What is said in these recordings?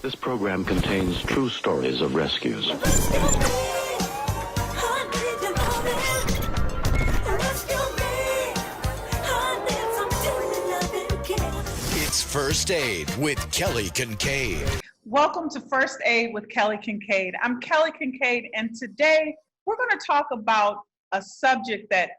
This program contains true stories of rescues. It's First Aid with Kelly Kinkaid. Welcome to First Aid with Kelly Kinkaid. I'm Kelly Kinkaid, and today we're going to talk about a subject that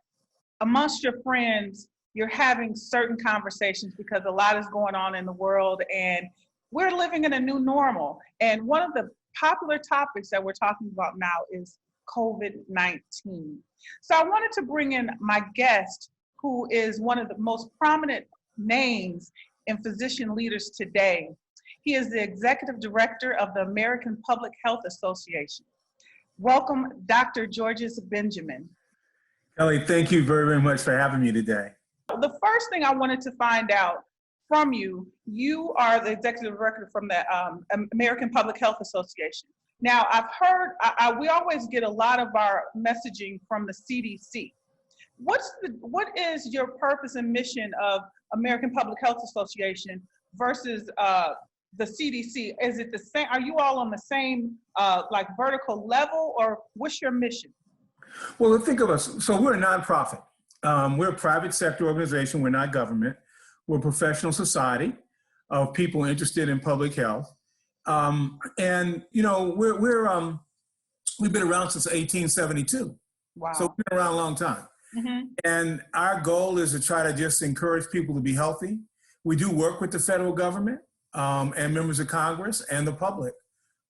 amongst your friends, you're having certain conversations because a lot is going on in the world and we're living in a new normal. And one of the popular topics that we're talking about now is COVID-19. So I wanted to bring in my guest, who is one of the most prominent names in physician leaders today. He is the executive director of the American Public Health Association. Welcome, Dr. Georges Benjamin. Kelly, thank you very, very much for having me today. The first thing I wanted to find out from you, you are the executive director from the American Public Health Association. Now, I've heard, we always get a lot of our messaging from the CDC. What is your purpose and mission of American Public Health Association versus the CDC? Is it the same? Are you all on the same like vertical level, or what's your mission? Well, think of us. So we're a nonprofit. We're a private sector organization. We're not government. We're a professional society of people interested in public health. And you know, we've been around since 1872. Wow. So we've been around a long time. Mm-hmm. And our goal is to try to just encourage people to be healthy. We do work with the federal government and members of Congress and the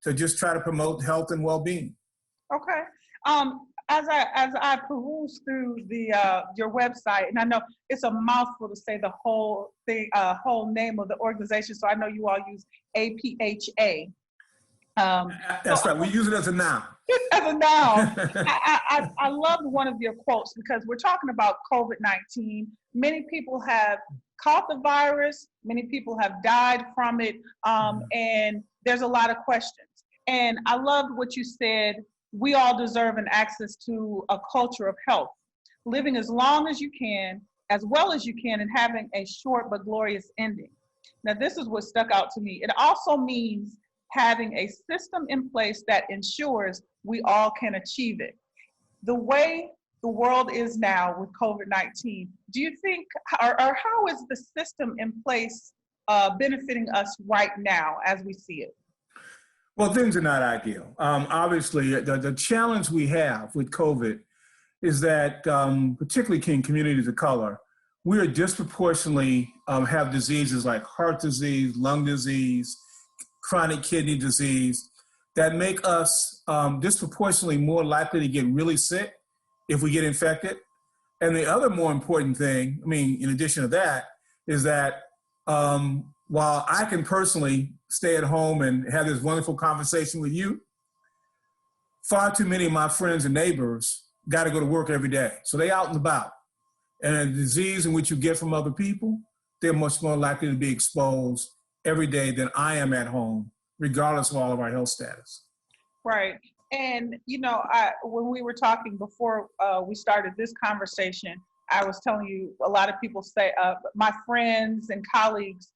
to just try to promote health and well-being. Okay. As I peruse through your website, and I know it's a mouthful to say the whole thing, whole name of the organization, so I know you all use APHA. That's right. We use it as a noun. As a noun. I loved one of your quotes because we're talking about COVID-19. Many people have caught the virus. Many people have died from it. And there's a lot of questions. And I loved what you said. We all deserve an access to a culture of health, living as long as you can, as well as you can, and having a short but glorious ending. Now, this is what stuck out to me. It also means having a system in place that ensures we all can achieve it. The way the world is now with COVID-19, do you think, or how is the system in place benefiting us right now as we see it? Well, things are not ideal. Obviously, the challenge we have with COVID is that, particularly in communities of color, we are disproportionately have diseases like heart disease, lung disease, chronic kidney disease that make us disproportionately more likely to get really sick if we get infected. And the other more important thing, I mean, in addition to that, is that while I can personally stay at home and have this wonderful conversation with you, far too many of my friends and neighbors got to go to work every day. So they out and about. And a disease in which you get from other people, they're much more likely to be exposed every day than I am at home, regardless of all of our health status. Right. And, you know, when we were talking before we started this conversation, I was telling you, a lot of people say, my friends and colleagues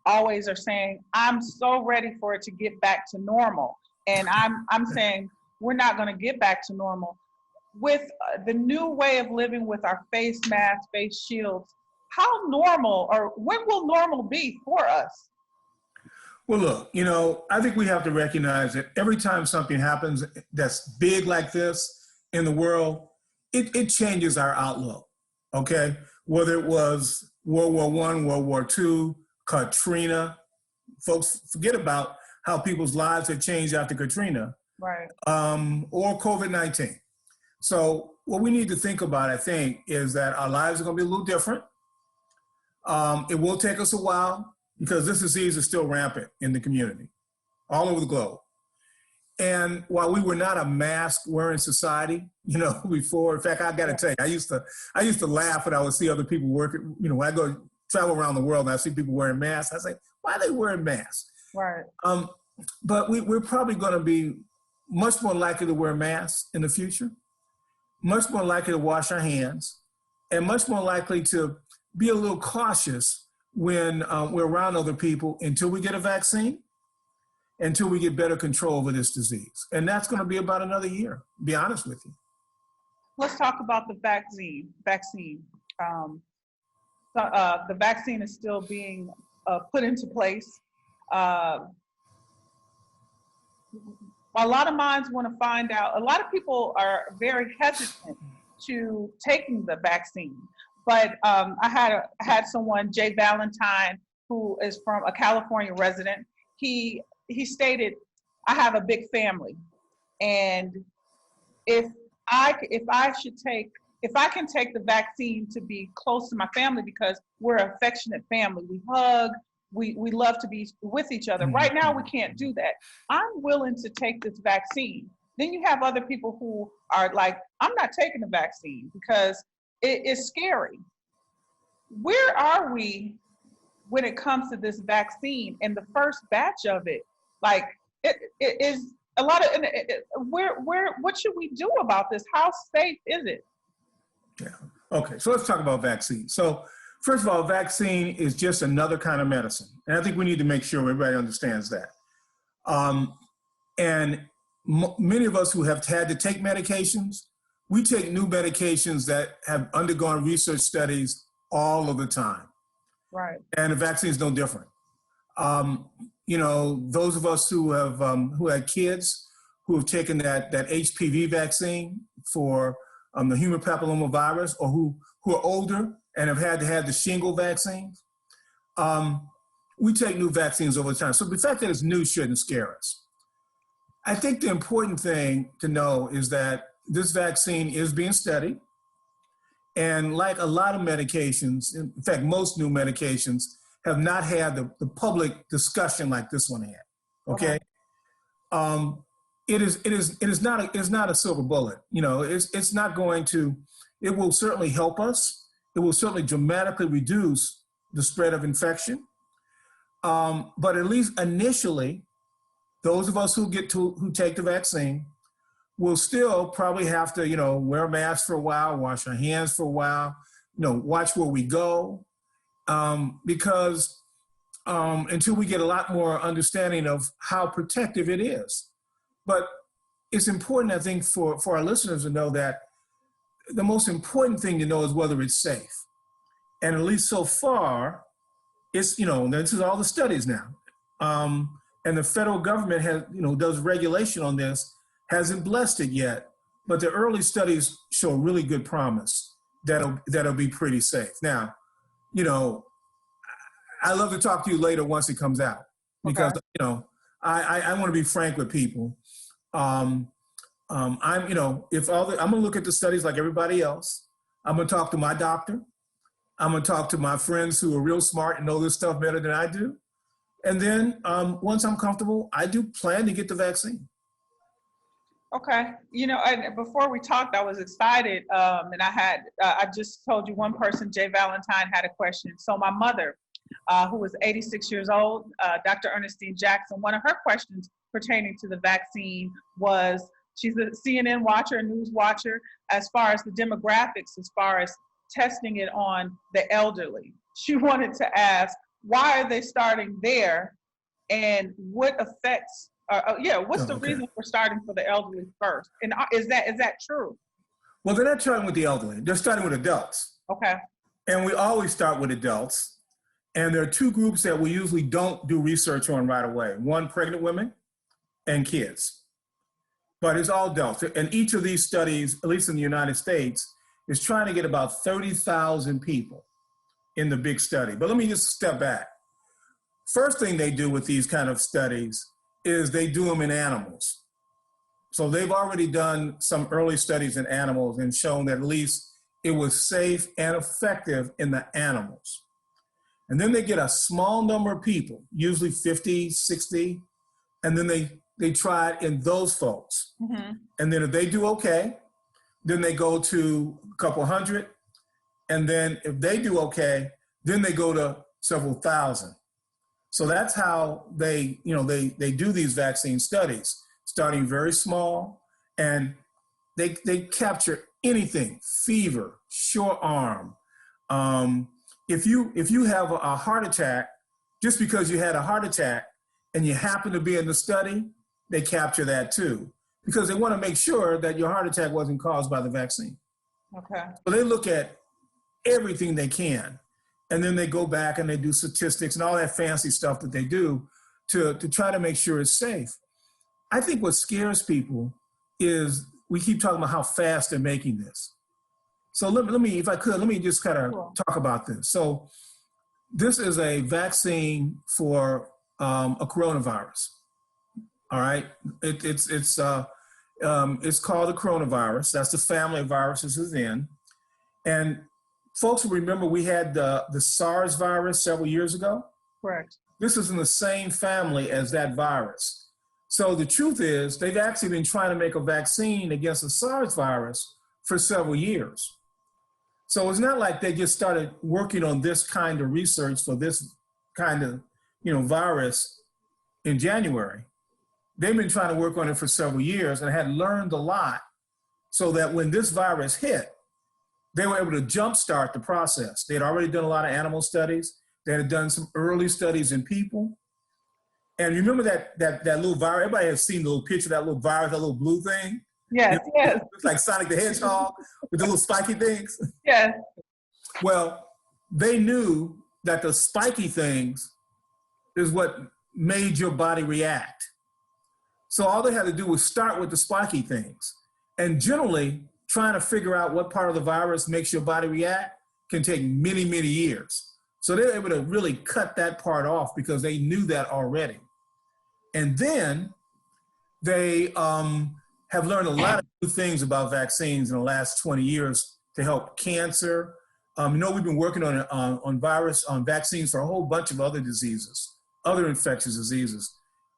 always are saying, I'm so ready for it to get back to normal. And I'm saying, we're not going to get back to normal. With the new way of living with our face masks, face shields, how normal, or when will normal be for us? Well, look, you know, I think we have to recognize that every time something happens that's big like this in the world, it changes our outlook, okay? Whether it was World War I, World War II, Katrina, folks forget about how people's lives have changed after Katrina, right? Or COVID-19. So what we need to think about, I think, is that our lives are going to be a little different. It will take us a while because this disease is still rampant in the community, all over the globe. And while we were not a mask-wearing society, you know, before, in fact, I got to tell you, I used to laugh when I would see other people working. You know, when I go travel around the world and I see people wearing masks, I say, why are they wearing masks? Right. But we're probably going to be much more likely to wear masks in the future, much more likely to wash our hands, and much more likely to be a little cautious when we're around other people until we get a vaccine. until we get better control over this disease. And that's going to be about another year, to be honest with you. Let's talk about the vaccine. The vaccine is still being put into place. A lot of minds want to find out. A lot of people are very hesitant to taking the vaccine. But I had someone, Jay Valentine, who is from a California resident. He stated, "I have a big family, and if I can take the vaccine to be close to my family, because we're an affectionate family. We hug, we love to be with each other. Right now, we can't do that. I'm willing to take this vaccine." Then you have other people who are like, "I'm not taking the vaccine because it is scary." Where are we when it comes to this vaccine and the first batch of it? Like, it is a lot of, what should we do about this? How safe is it? Yeah. Okay, so let's talk about vaccines. So first of all, vaccine is just another kind of medicine. And I think we need to make sure everybody understands that. And many of us who have had to take medications, we take new medications that have undergone research studies all of the time. Right. And the vaccine is no different. Those of us who had kids who have taken that HPV vaccine for the human papillomavirus, or who are older and have had to have the shingle vaccines, we take new vaccines over time. So the fact that it's new shouldn't scare us. I think the important thing to know is that this vaccine is being studied. And like a lot of medications, in fact, most new medications have not had the public discussion like this one had, okay? It is not a silver bullet. It's not going to, it will certainly help us. It will certainly dramatically reduce the spread of infection. But at least initially, those of us who take the vaccine will still probably have to, wear a mask for a while, wash our hands for a while, watch where we go, because until we get a lot more understanding of how protective it is. But it's important, I think, for our listeners to know that the most important thing to know is whether it's safe. And at least so far, it's, this is all the studies now. And the federal government has, does regulation on this, hasn't blessed it yet, but the early studies show really good promise that'll be pretty safe. Now, I love to talk to you later once it comes out, because I want to be frank with people. I'm gonna look at the studies like everybody else. I'm gonna talk to my doctor. I'm gonna talk to my friends who are real smart and know this stuff better than I do. And then once I'm comfortable, I do plan to get the vaccine. Okay. And before we talked, I was excited. And I just told you one person, Jay Valentine, had a question. So my mother, who was 86 years old, Dr. Ernestine Jackson, one of her questions pertaining to the vaccine was, she's a CNN watcher, a news watcher, as far as the demographics, as far as testing it on the elderly. She wanted to ask, why are they starting there, and what effects, what's the reason for starting for the elderly first? And is that true? Well, they're not starting with the elderly. They're starting with adults. Okay. And we always start with adults. And there are two groups that we usually don't do research on right away. One, pregnant women and kids. But it's all adults. And each of these studies, at least in the United States, is trying to get about 30,000 people in the big study. But let me just step back. First thing they do with these kind of studies is they do them in animals. So they've already done some early studies in animals and shown that at least it was safe and effective in the animals. And then they get a small number of people, usually 50, 60, and then they try it in those folks. Mm-hmm. And then if they do okay, then they go to a couple hundred. And then if they do okay, then they go to several thousand. So that's how they do these vaccine studies, starting very small, and they capture anything: fever, short arm. If you have a heart attack, just because you had a heart attack, and you happen to be in the study, they capture that too, because they want to make sure that your heart attack wasn't caused by the vaccine. Okay. So they look at everything they can, and then they go back and they do statistics and all that fancy stuff that they do to try to make sure it's safe. I think what scares people is we keep talking about how fast they're making this. So let me, if I could, let me just kind of talk about this. So this is a vaccine for a coronavirus. All right, it's called a coronavirus. That's the family of viruses it's in. And folks will remember we had the SARS virus several years ago. Correct. This is in the same family as that virus. So the truth is they've actually been trying to make a vaccine against the SARS virus for several years. So it's not like they just started working on this kind of research for this kind of, virus in January. They've been trying to work on it for several years and had learned a lot so that when this virus hit, they were able to jumpstart the process. They had already done a lot of animal studies. They had done some early studies in people. And you remember that little virus? Everybody has seen the little picture of that little virus, that little blue thing? Yes, yes. It's like Sonic the Hedgehog with the little spiky things. Yes. Well, they knew that the spiky things is what made your body react. So all they had to do was start with the spiky things. And generally, trying to figure out what part of the virus makes your body react can take many, many years. So they're able to really cut that part off because they knew that already. And then they have learned a lot of new things about vaccines in the last 20 years to help cancer. We've been working on vaccines for a whole bunch of other diseases, other infectious diseases.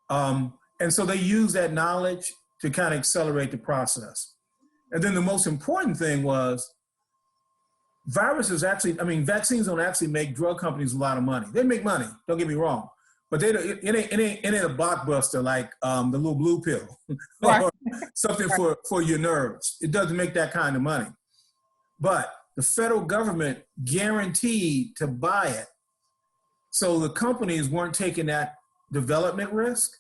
And so they use that knowledge to kind of accelerate the process. And then the most important thing was vaccines don't actually make drug companies a lot of money. They make money, don't get me wrong, but it ain't a blockbuster like the little blue pill or something for your nerves. It doesn't make that kind of money. But the federal government guaranteed to buy it. So the companies weren't taking that development risk.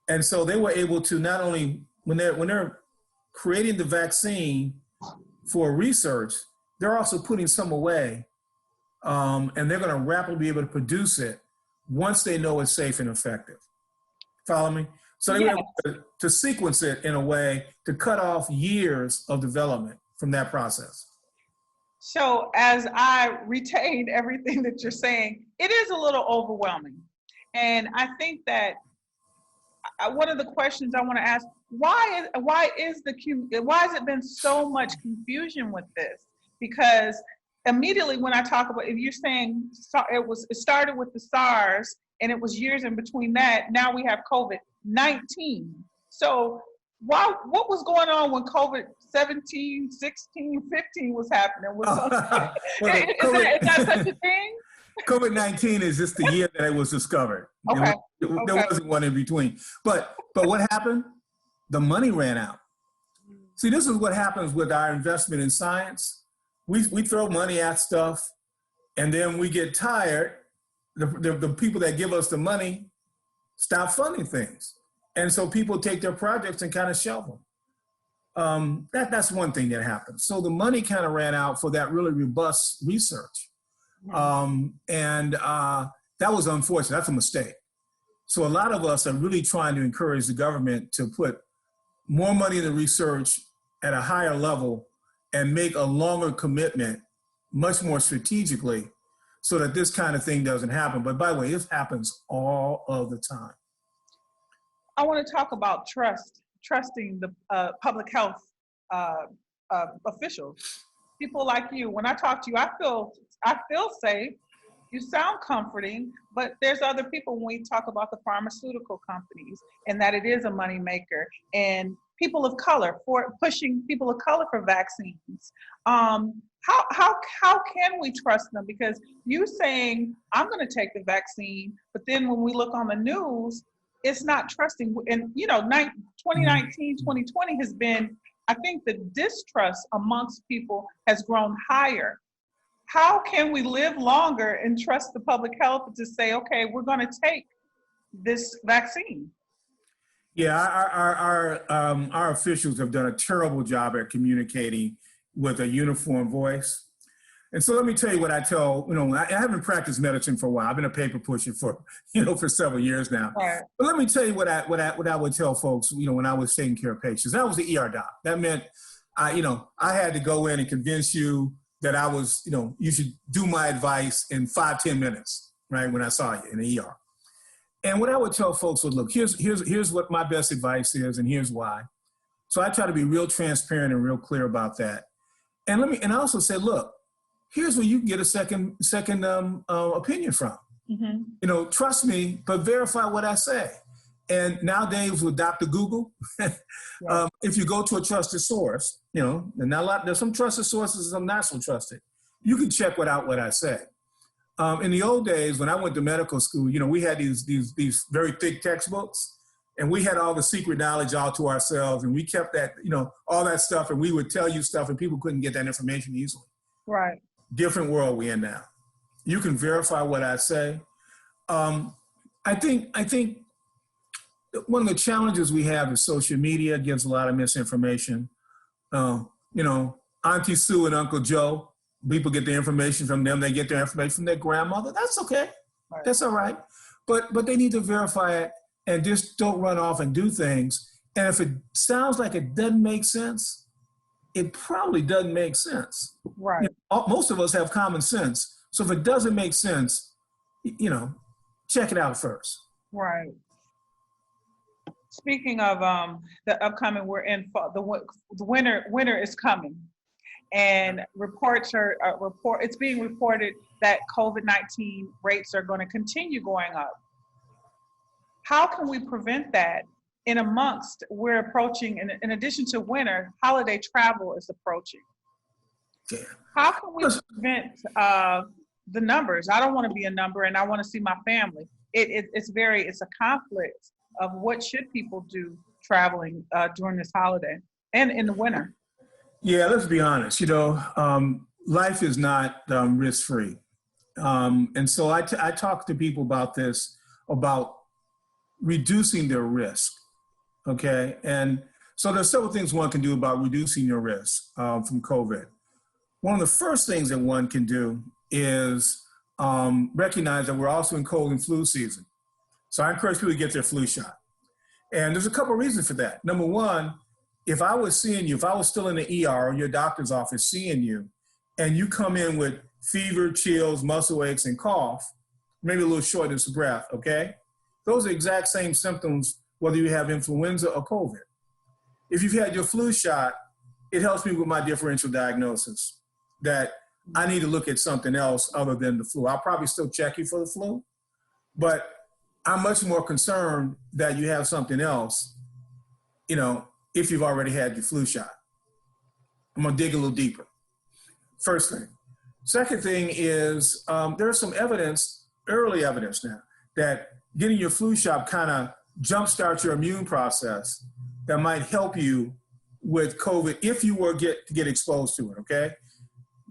And so they were able to not only, when they're creating the vaccine for research, they're also putting some away, and they're going to rapidly be able to produce it once they know it's safe and effective. Follow me? So they were able to sequence it in a way to cut off years of development from that process. So as I retain everything that you're saying, it is a little overwhelming. And I think that one of the questions I want to ask, why has it been so much confusion with this? Because immediately when I talk about, if you're saying it started with the SARS and it was years in between that, now we have COVID-19. So what was going on when COVID-17, 16, 15 was happening? Is that such a thing? COVID-19 is just the year that it was discovered. Okay. There wasn't one in between. But what happened? The money ran out. See, this is what happens with our investment in science. We throw money at stuff, and then we get tired. The people that give us the money stop funding things. And so people take their projects and kind of shelve them. That's one thing that happened. So the money kind of ran out for that really robust research. That was unfortunate. That's a mistake. So a lot of us are really trying to encourage the government to put more money into research at a higher level and make a longer commitment much more strategically so that this kind of thing doesn't happen. But by the way, it happens all of the time. I want to talk about trusting the public health officials. People like you, when I talk to you, I feel safe. You sound comforting, but there's other people when we talk about the pharmaceutical companies and that it is a moneymaker, and people of color, for pushing people of color for vaccines. How can we trust them? Because you saying, I'm going to take the vaccine, but then when we look on the news, it's not trusting. And 2019, 2020 has been, I think the distrust amongst people has grown higher. How can we live longer and trust the public health to say, okay, we're going to take this vaccine? Yeah, our officials have done a terrible job at communicating with a uniform voice. And so let me tell you what I tell, I haven't practiced medicine for a while. I've been a paper pusher for, for several years now. Right. But let me tell you what I would tell folks, when I was taking care of patients. I was the ER doc. That meant, I had to go in and convince you that I was, you should do my advice in 5-10 minutes, right, when I saw you in the ER. And what I would tell folks was, look, here's what my best advice is, and here's why. So I try to be real transparent and real clear about that. And I also say, look, here's where you can get a second opinion from. Mm-hmm. Trust me, but verify what I say. And nowadays with Dr. Google, if you go to a trusted source, and there's some trusted sources and some not so trusted, you can check out what I say. In the old days, when I went to medical school, we had these very thick textbooks, and we had all the secret knowledge all to ourselves, and we kept that, all that stuff, and we would tell you stuff, and people couldn't get that information easily. Right. Different world we're in now. You can verify what I say. I think one of the challenges we have is social media gives a lot of misinformation. Auntie Sue and Uncle Joe, people get their information from them. They get their information from their grandmother. That's okay. Right. That's all right. But they need to verify it and just don't run off and do things. And if it sounds like it doesn't make sense, it probably doesn't make sense. Right. Most of us have common sense. So if it doesn't make sense, check it out first. Right. Speaking of the upcoming, we're in fall, the winter is coming. And it's being reported that COVID-19 rates are going to continue going up. How can we prevent that we're approaching, in addition to winter, holiday travel is approaching. Yeah. How can we prevent the numbers? I don't want to be a number and I want to see my family. It's a conflict of what should people do traveling during this holiday and in the winter. Yeah, let's be honest. Life is not risk-free. And so I talk to people about this, about reducing their risk, okay? And so there's several things one can do about reducing your risk from COVID. One of the first things that one can do is recognize that we're also in cold and flu season. So I encourage people to get their flu shot. And there's a couple of reasons for that. Number one, if I was still in the ER or your doctor's office seeing you, and you come in with fever, chills, muscle aches, and cough, maybe a little shortness of breath, okay? Those are the exact same symptoms whether you have influenza or COVID. If you've had your flu shot, it helps me with my differential diagnosis that I need to look at something else other than the flu. I'll probably still check you for the flu, but I'm much more concerned that you have something else, if you've already had your flu shot. I'm gonna dig a little deeper. First thing. Second thing is there's some early evidence now, that getting your flu shot kind of jumpstarts your immune process that might help you with COVID if you were to get exposed to it, okay?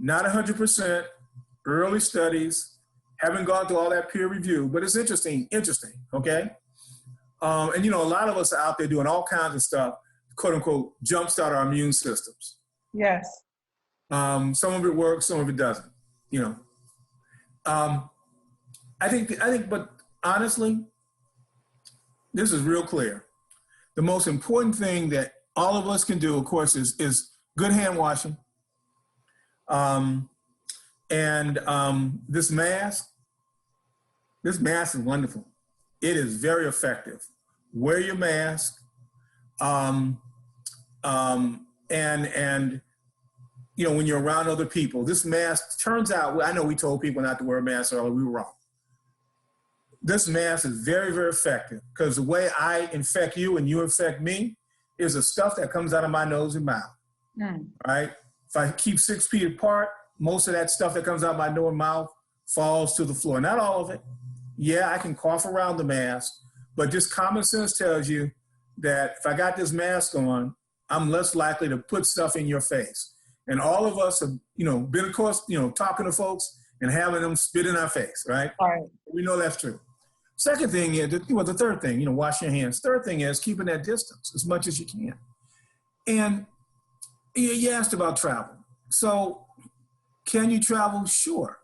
Not 100%, early studies, haven't gone through all that peer review, but it's interesting, okay? And a lot of us are out there doing all kinds of stuff, quote unquote, jumpstart our immune systems. Yes. Some of it works, some of it doesn't, I think, but honestly, this is real clear. The most important thing that all of us can do, of course, is good hand washing. This mask is wonderful. It is very effective. Wear your mask. When you're around other people, this mask turns out, I know we told people not to wear a mask earlier, we were wrong. This mask is very, very effective because the way I infect you and you infect me is the stuff that comes out of my nose and mouth, right? If I keep 6 feet apart, most of that stuff that comes out of my nose and mouth falls to the floor. Not all of it. Yeah, I can cough around the mask, but just common sense tells you that if I got this mask on, I'm less likely to put stuff in your face. And all of us have, been, of course, talking to folks and having them spit in our face, right? Right. We know that's true. Second thing is, the third thing, wash your hands. Third thing is keeping that distance as much as you can. And you asked about travel. So can you travel? Sure.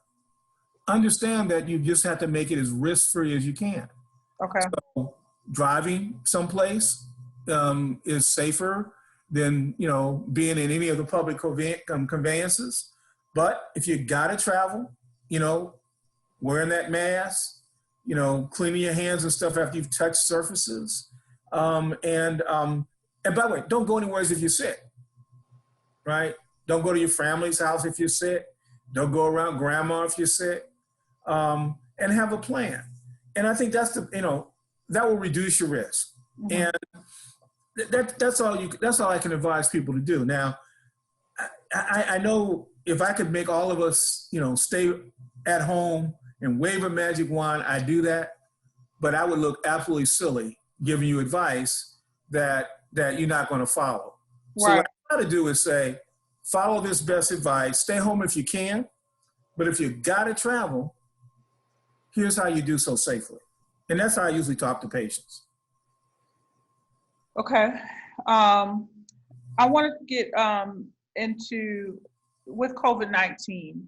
Understand that you just have to make it as risk-free as you can. Okay. So driving someplace is safer than, being in any of the public conveyances. But if you gotta travel, wearing that mask, cleaning your hands and stuff after you've touched surfaces. And by the way, don't go anywhere if you're sick, right? Don't go to your family's house if you're sick. Don't go around grandma if you're sick. And have a plan. And I think that's that will reduce your risk. Mm-hmm. And that's all I can advise people to do. Now, I know if I could make all of us, stay at home and wave a magic wand, I'd do that. But I would look absolutely silly giving you advice that you're not going to follow. Right. So what I try to do is say, follow this best advice, stay home if you can, but if you got to travel, here's how you do so safely. And that's how I usually talk to patients. Okay. I want to get into, with COVID-19,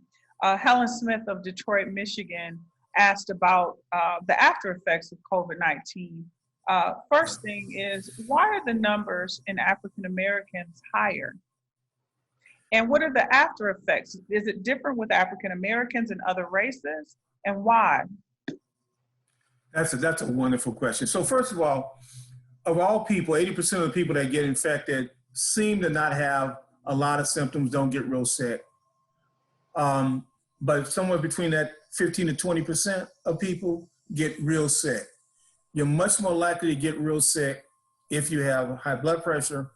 Helen Smith of Detroit, Michigan asked about the after effects of COVID-19. First thing is, why are the numbers in African Americans higher? And what are the after effects? Is it different with African Americans and other races? And why? That's a wonderful question. So first of all people, 80% of the people that get infected seem to not have a lot of symptoms, don't get real sick. But somewhere between that 15 to 20% of people get real sick. You're much more likely to get real sick if you have high blood pressure,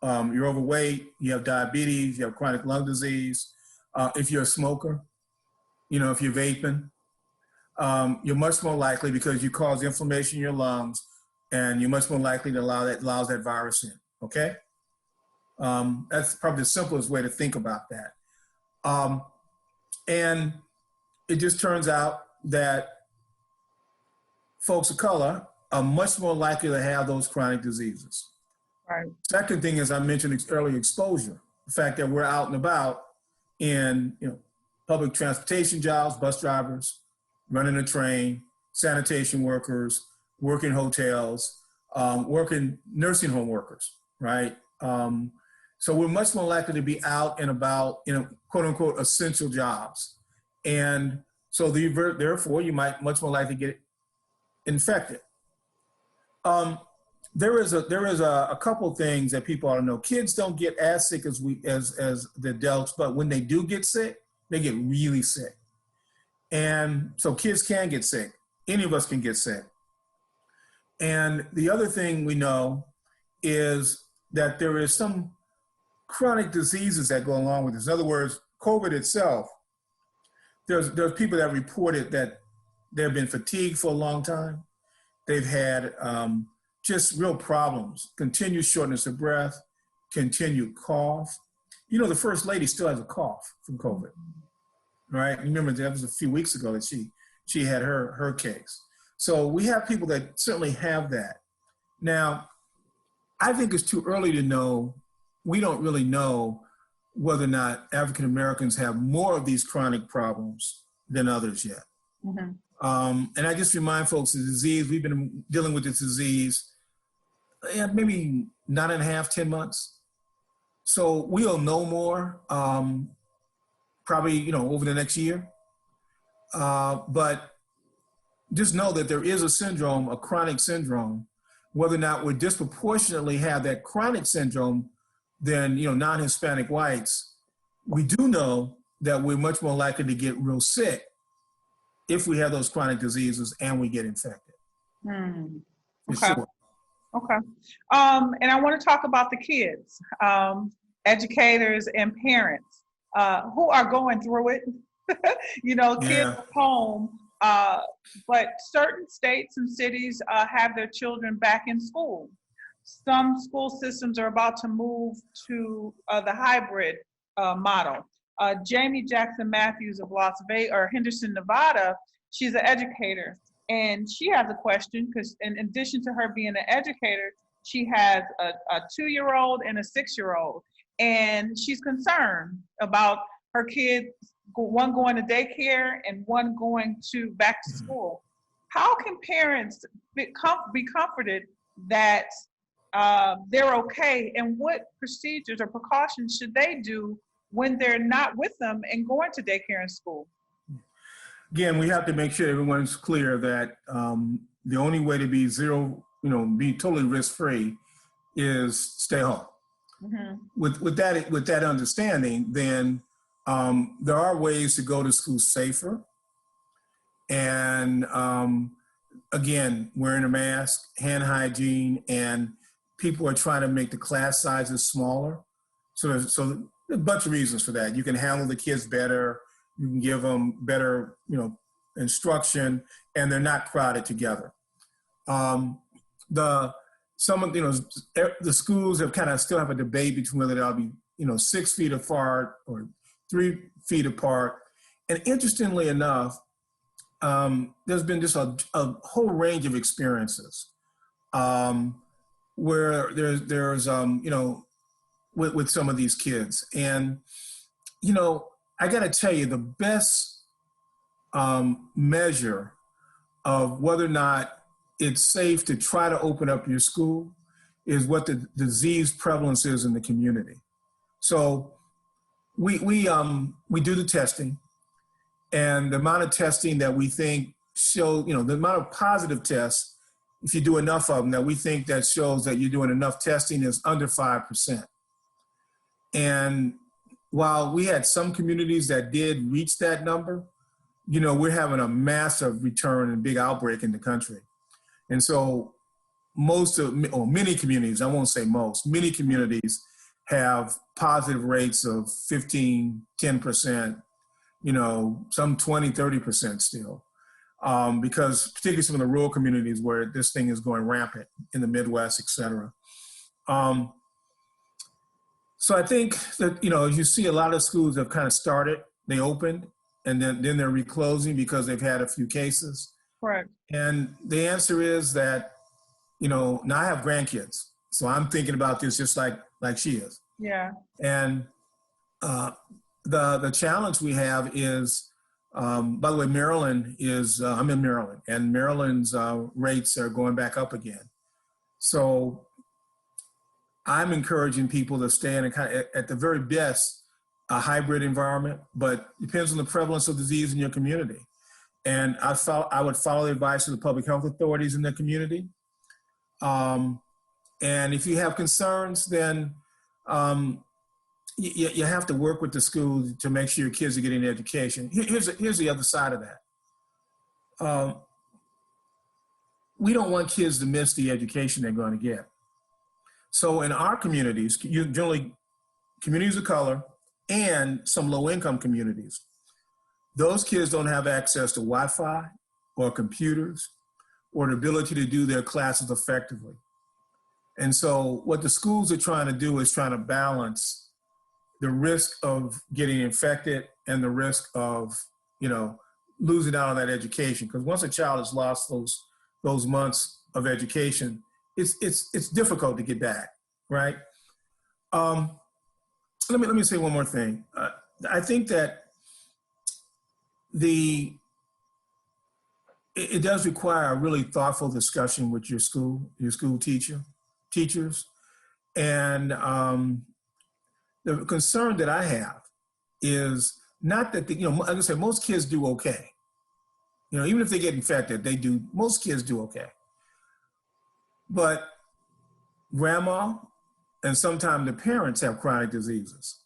you're overweight, you have diabetes, you have chronic lung disease, if you're a smoker, if you're vaping. You're much more likely because you cause inflammation in your lungs, and you're much more likely to allows that virus in, okay? That's probably the simplest way to think about that. And it just turns out that folks of color are much more likely to have those chronic diseases. Right. Second thing is, I mentioned earlier, exposure. The fact that we're out and about in public transportation jobs, bus drivers, running a train, sanitation workers, working hotels, working nursing home workers, right? So we're much more likely to be out and about in quote unquote essential jobs. And so therefore you might much more likely get infected. There is a couple things that people ought to know. Kids don't get as sick as the adults, but when they do get sick, they get really sick. And so kids can get sick. Any of us can get sick. And the other thing we know is that there is some chronic diseases that go along with this. In other words, COVID itself, there's people that reported that they've been fatigued for a long time. They've had just real problems, continued shortness of breath, continued cough. The First Lady still has a cough from COVID, right? Remember, that was a few weeks ago that she had her case. So we have people that certainly have that. Now, I think it's too early to know. We don't really know whether or not African Americans have more of these chronic problems than others yet. Mm-hmm. And I just remind folks, the disease, we've been dealing with this disease maybe 9.5, 10 months. So we'll know more probably, over the next year. But just know that there is a syndrome, a chronic syndrome. Whether or not we disproportionately have that chronic syndrome than, non-Hispanic whites, we do know that we're much more likely to get real sick if we have those chronic diseases and we get infected. Okay. Sure. Okay. And I want to talk about the kids, educators and parents who are going through it. Kids at home, but certain states and cities have their children back in school. Some school systems are about to move to the hybrid model. Jamie Jackson Matthews of Las Vegas or Henderson, Nevada, she's an educator, And she has a question because in addition to her being an educator, she has a 2-year-old and a 6-year-old. And she's concerned about her kids, one going to daycare and one going to back to school. How can parents be comforted that they're okay, and what procedures or precautions should they do when they're not with them and going to daycare and school? Again, we have to make sure everyone's clear that the only way to be be totally risk-free is stay home. Mm-hmm. With that understanding, then there are ways to go to school safer. And again, wearing a mask, hand hygiene, and people are trying to make the class sizes smaller. So there's a bunch of reasons for that. You can handle the kids better. You can give them better, instruction, and they're not crowded together. The schools have kind of still have a debate between whether they'll be, 6 feet apart or 3 feet apart. And interestingly enough, there's been just a whole range of experiences where there's with some of these kids. And, I got to tell you, the best measure of whether or not it's safe to try to open up your school is what the disease prevalence is in the community. So we do the testing, and the amount of testing that we think show, the amount of positive tests, if you do enough of them, that we think that shows that you're doing enough testing is under 5%. And while we had some communities that did reach that number, we're having a massive return and big outbreak in the country. And so many communities, I won't say most, many communities have positive rates of 15, 10%, some 20, 30% still. Because particularly some of the rural communities where this thing is going rampant in the Midwest, et cetera. So I think that, you see a lot of schools have kind of started, they opened, and then they're reclosing because they've had a few cases. Correct. And the answer is that, now I have grandkids, so I'm thinking about this just like she is. Yeah. And the challenge we have is, by the way, Maryland is, I'm in Maryland, and Maryland's rates are going back up again. So I'm encouraging people to stay in at the very best, a hybrid environment, but depends on the prevalence of disease in your community. And I would follow the advice of the public health authorities in the community. And if you have concerns, then you have to work with the school to make sure your kids are getting education. Here's the other side of that. We don't want kids to miss the education they're going to get. So in our communities, generally communities of color and some low-income communities, those kids don't have access to Wi-Fi or computers or the ability to do their classes effectively. And so what the schools are trying to do is trying to balance the risk of getting infected and the risk of, losing out on that education. Because once a child has lost those months of education, it's difficult to get back, right? Let me say one more thing. I think that it does require a really thoughtful discussion with your school teachers. And the concern that I have is not that, like I said, most kids do okay. Even if they get infected, most kids do okay. But grandma and sometimes the parents have chronic diseases.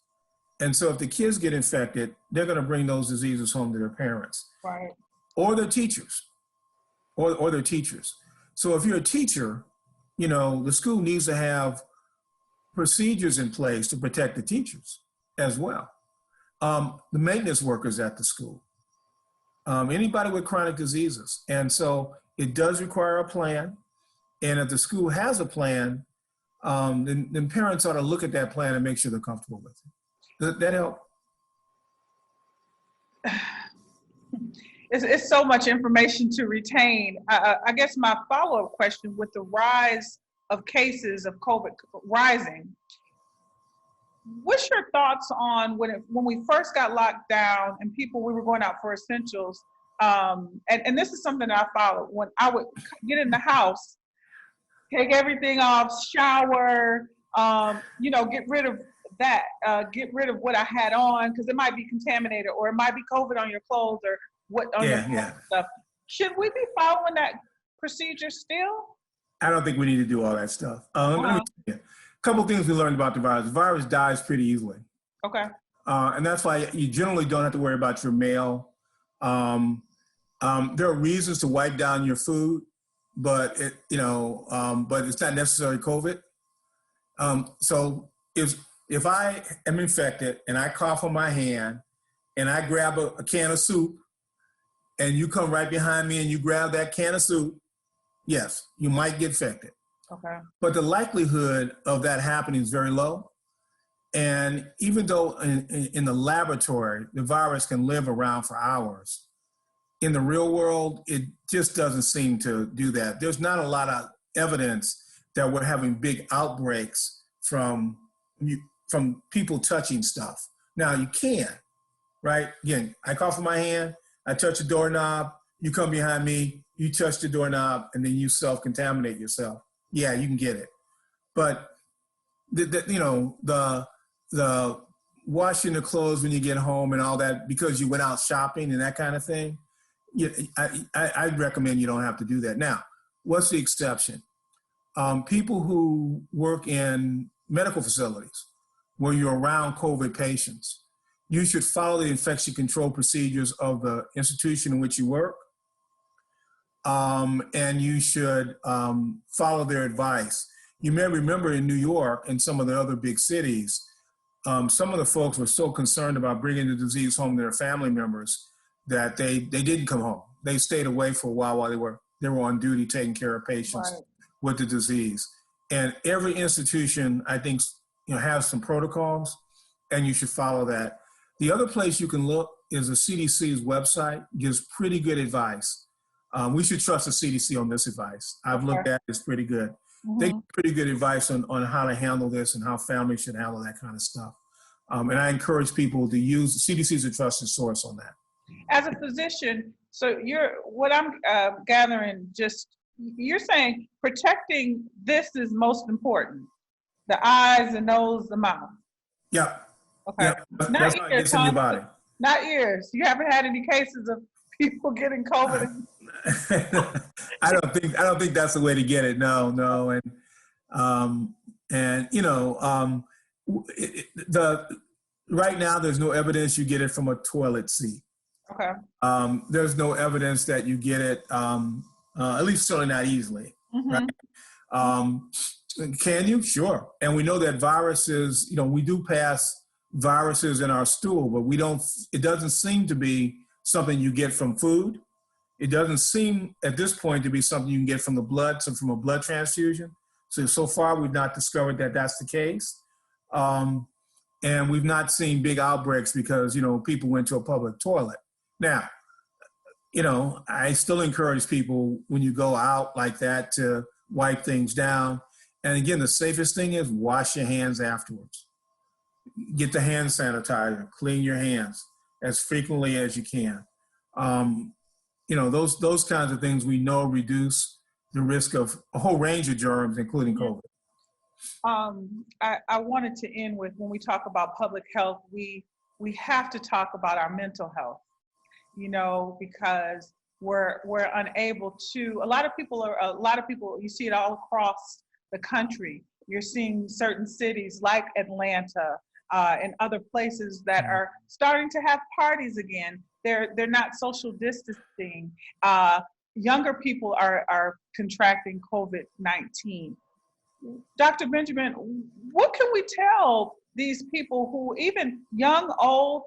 And so if the kids get infected, they're going to bring those diseases home to their parents. Right. Or their teachers. Or their teachers. So if you're a teacher, the school needs to have procedures in place to protect the teachers as well. The maintenance workers at the school. Anybody with chronic diseases. And so it does require a plan. And if the school has a plan, then parents ought to look at that plan and make sure they're comfortable with it. Does that help? It's so much information to retain. I guess my follow-up question, with the rise of cases of COVID rising, what's your thoughts on when we first got locked down and we were going out for essentials? And this is something that I followed. When I would get in the house, take everything off, shower, get rid of that, get rid of what I had on, because it might be contaminated, or it might be COVID on your clothes, or what on your stuff. Should we be following that procedure still? I don't think we need to do all that stuff. Let me tell you, a couple things we learned about the virus. The virus dies pretty easily. Okay. And that's why you generally don't have to worry about your mail. There are reasons to wipe down your food, but but it's not necessarily COVID. So if I am infected and I cough on my hand and I grab a can of soup and you come right behind me and you grab that can of soup, yes, you might get infected. Okay. But the likelihood of that happening is very low. And even though in the laboratory, the virus can live around for hours, in the real world, it just doesn't seem to do that. There's not a lot of evidence that we're having big outbreaks from people touching stuff. Now, you can, right? Again, I cough on my hand, I touch a doorknob, you come behind me, you touch the doorknob, and then you self-contaminate yourself. Yeah, you can get it. But the washing the clothes when you get home and all that, because you went out shopping and that kind of thing, I recommend you don't have to do that. Now, what's the exception? People who work in medical facilities where you're around COVID patients, you should follow the infection control procedures of the institution in which you work. And you should follow their advice. You may remember in New York and some of the other big cities, some of the folks were so concerned about bringing the disease home to their family members that they didn't come home. They stayed away for a while they were on duty taking care of patients with the disease. And every institution, I think, has some protocols, and you should follow that. The other place you can look is the CDC's website. Gives pretty good advice. We should trust the CDC on this advice. I've looked at it, it's pretty good. Mm-hmm. They give pretty good advice on how to handle this and how families should handle that kind of stuff. And I encourage people to use, CDC is a trusted source on that. As a physician, so what I'm gathering, you're saying protecting this is most important. The eyes, the nose, the mouth. Yeah. Okay. Yeah. That's how it gets in your body. Not ears. You haven't had any cases of people getting COVID? I don't think that's the way to get it. No. Right now there's no evidence you get it from a toilet seat. Okay. There's no evidence that you get it, at least certainly not easily. Mm-hmm. Right? Can you? Sure. And we know that viruses, we do pass viruses in our stool, but it doesn't seem to be something you get from food. It doesn't seem at this point to be something you can get from the blood, from a blood transfusion. So far we've not discovered that that's the case. And we've not seen big outbreaks because, people went to a public toilet. Now, I still encourage people when you go out like that to wipe things down. And again, the safest thing is wash your hands afterwards. Get the hand sanitizer, clean your hands as frequently as you can. Those kinds of things we know reduce the risk of a whole range of germs, including COVID. I wanted to end with, when we talk about public health, we have to talk about our mental health, because we're unable to, a lot of people, you see it all across the country. You're seeing certain cities like Atlanta and other places that are starting to have parties again. They're not social distancing. Younger people are contracting COVID-19. Dr. Benjamin, what can we tell these people who, even young, old,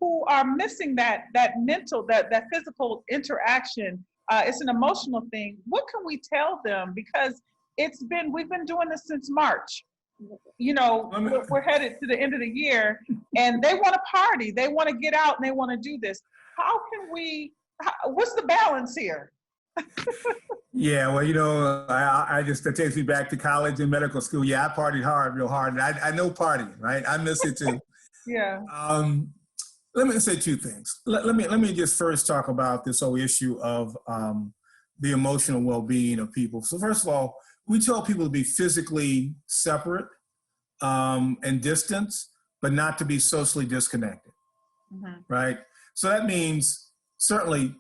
who are missing that mental, that physical interaction? It's an emotional thing. What can we tell them? Because we've been doing this since March. We're headed to the end of the year, and they want to party. They want to get out and they want to do this. How can we What's the balance here? Yeah, well, you know, I just, that takes me back to college and medical school. Yeah, I partied hard, real hard. And I know partying, right? I miss it too. Yeah. Let me say two things. Let me just first talk about this whole issue of the emotional well-being of people. So first of all, we tell people to be physically separate and distance, but not to be socially disconnected, right? So that means certainly,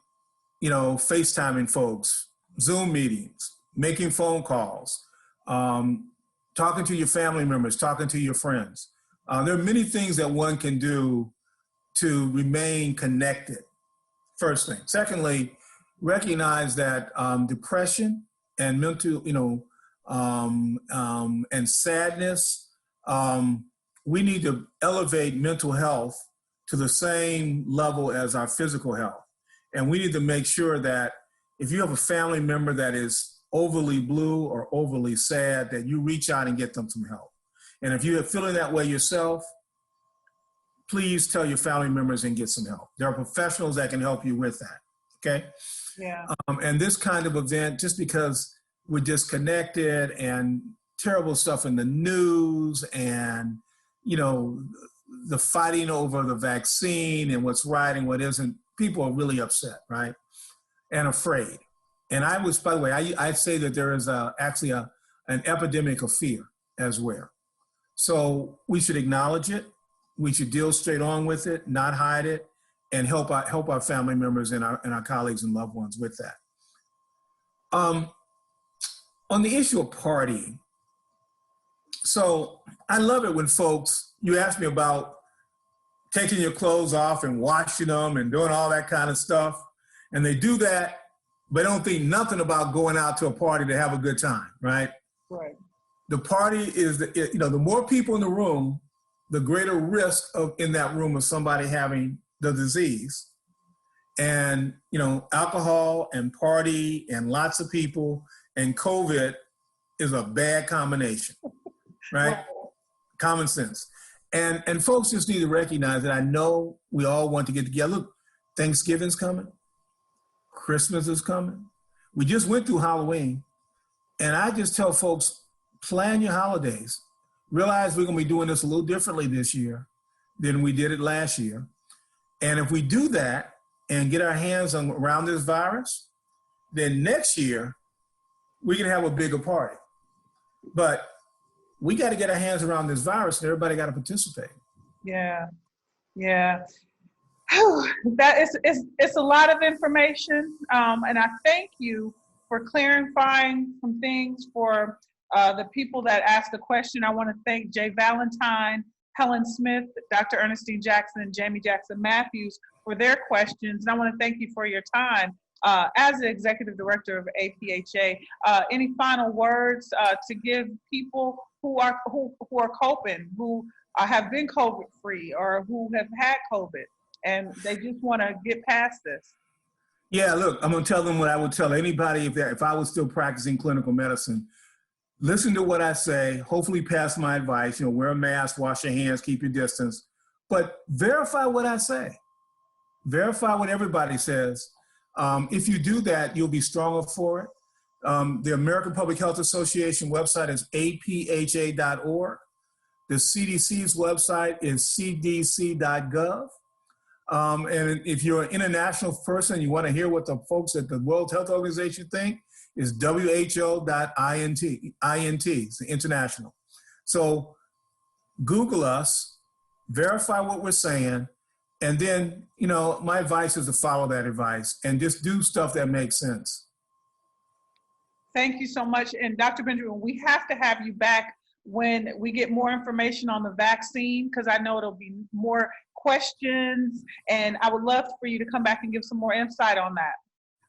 you know, FaceTiming folks, Zoom meetings, making phone calls, talking to your family members, talking to your friends. There are many things that one can do to remain connected, first thing. Secondly, recognize that depression and mental, you know, and sadness, we need to elevate mental health to the same level as our physical health. And we need to make sure that if you have a family member that is overly blue or overly sad, that you reach out and get them some help. And if you're feeling that way yourself, please tell your family members and get some help. There are professionals that can help you with that, okay? Yeah. And this kind of event, just because we're disconnected and terrible stuff in the news and, you know, the fighting over the vaccine and what's right and what isn't, people are really upset, right? And afraid. And I was, by the way, I'd say that there is actually an epidemic of fear as well. So we should acknowledge it. We should deal straight on with it, not hide it, and help our family members and our colleagues and loved ones with that. On the issue of partying, so I love it when folks, you ask me about taking your clothes off and washing them and doing all that kind of stuff, and they do that, but don't think nothing about going out to a party to have a good time, right? Right. The party is, the more people in the room, the greater risk in that room of somebody having the disease. And, you know, alcohol and party and lots of people and COVID is a bad combination, right? Common sense. And folks just need to recognize that I know we all want to get together. Look, Thanksgiving's coming. Christmas is coming. We just went through Halloween. And I just tell folks, plan your holidays. Realize we're going to be doing this a little differently this year than we did it last year. And if we do that and get our hands around this virus, then next year we can have a bigger party. But we got to get our hands around this virus and everybody got to participate. Yeah. Yeah. That it's a lot of information. And I thank you for clarifying some things for the people that asked the question. I want to thank Jay Valentine, Helen Smith, Dr. Ernestine Jackson, and Jamie Jackson Matthews for their questions. And I want to thank you for your time. As the Executive Director of APHA, any final words to give people who are coping, who have been COVID-free or who have had COVID, and they just want to get past this? Yeah, look, I'm going to tell them what I would tell anybody if I was still practicing clinical medicine. Listen to what I say, hopefully pass my advice, you know, wear a mask, wash your hands, keep your distance, but verify what I say. Verify what everybody says. If you do that, you'll be stronger for it. The American Public Health Association website is apha.org. The CDC's website is cdc.gov. And if you're an international person, you want to hear what the folks at the World Health Organization think, is who.int, it's international. So Google us, verify what we're saying, and then, you know, my advice is to follow that advice and just do stuff that makes sense. Thank you so much. And Dr. Benjamin, we have to have you back when we get more information on the vaccine, because I know it'll be more questions, and I would love for you to come back and give some more insight on that.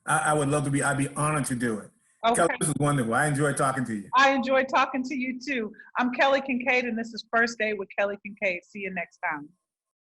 I would love to be, I'd be honored to do it. Okay. Kelly, this is wonderful. I enjoyed talking to you. I enjoyed talking to you too. I'm Kelly Kinkaid, and this is First Aid with Kelly Kinkaid. See you next time.